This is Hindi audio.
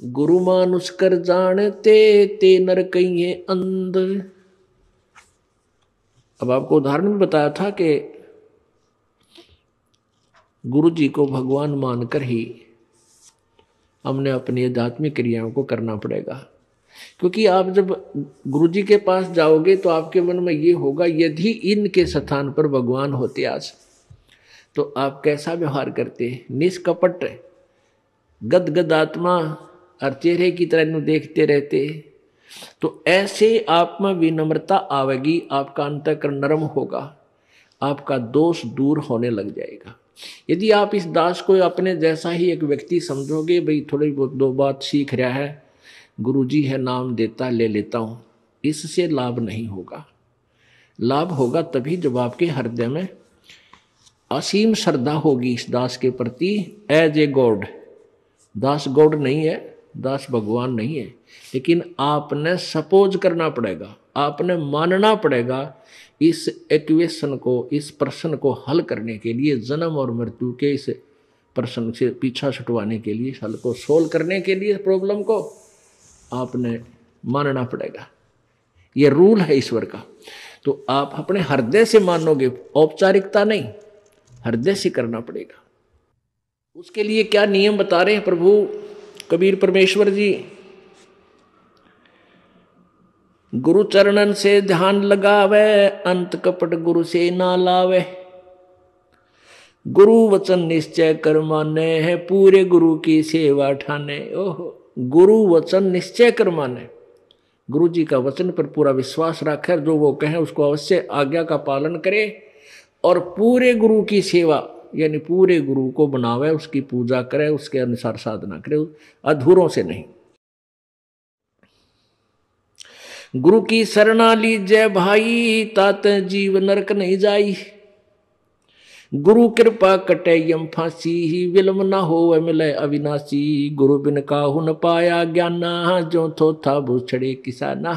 गुरु मानुष कर जानते ते नर कहिए अंध। अब आपको उदाहरण में बताया था कि गुरु जी को भगवान मानकर ही हमने अपनी आध्यात्मिक क्रियाओं को करना पड़ेगा। क्योंकि आप जब गुरु जी के पास जाओगे तो आपके मन में ये होगा, यदि इनके स्थान पर भगवान होते आज तो आप कैसा व्यवहार करते, निष्कपट गदगद आत्मा और चेहरे की तरह देखते रहते। तो ऐसे आप में विनम्रता आवेगी, आपका अंतःकरण नरम होगा, आपका दोष दूर होने लग जाएगा। यदि आप इस दास को अपने जैसा ही एक व्यक्ति समझोगे, भाई थोड़ी बहुत दो बात सीख रहा है, गुरुजी है नाम देता ले लेता हूं, इससे लाभ नहीं होगा। लाभ होगा तभी जब आपके हृदय में असीम श्रद्धा होगी इस दास के प्रति, एज ए गॉड। दास गॉड नहीं है, दास भगवान नहीं है, लेकिन आपने सपोज करना पड़ेगा, आपने मानना पड़ेगा इस इक्वेशन को, इस प्रश्न को हल करने के लिए, जन्म और मृत्यु के इस प्रश्न से पीछा छुटवाने के लिए, हल को सोल्व करने के लिए, प्रॉब्लम को आपने मानना पड़ेगा। ये रूल है ईश्वर का। तो आप अपने हृदय से मानोगे, औपचारिकता नहीं, हृदय से करना पड़ेगा। उसके लिए क्या नियम बता रहे हैं प्रभु कबीर परमेश्वर जी? गुरु चरणन से ध्यान लगावे, अंत कपट गुरु से ना लावे। गुरु वचन निश्चय कर माने है, पूरे गुरु की सेवा ठाने। ओहो, गुरु वचन निश्चय कर माने, गुरु जी का वचन पर पूरा विश्वास रखे, जो वो कहे उसको अवश्य आज्ञा का पालन करे, और पूरे गुरु की सेवा यानी पूरे गुरु को बनावे, उसकी पूजा करे, उसके अनुसार साधना करे, अधूरों से नहीं। गुरु की शरणा लीजय भाई, तात जीव नरक नहीं जाई। गुरु कृपा कटे यम फांसी, विलम न हो मिले अविनाशी। गुरु बिन काहू न पाया ज्ञाना, जो थो था भूछड़े किसाना।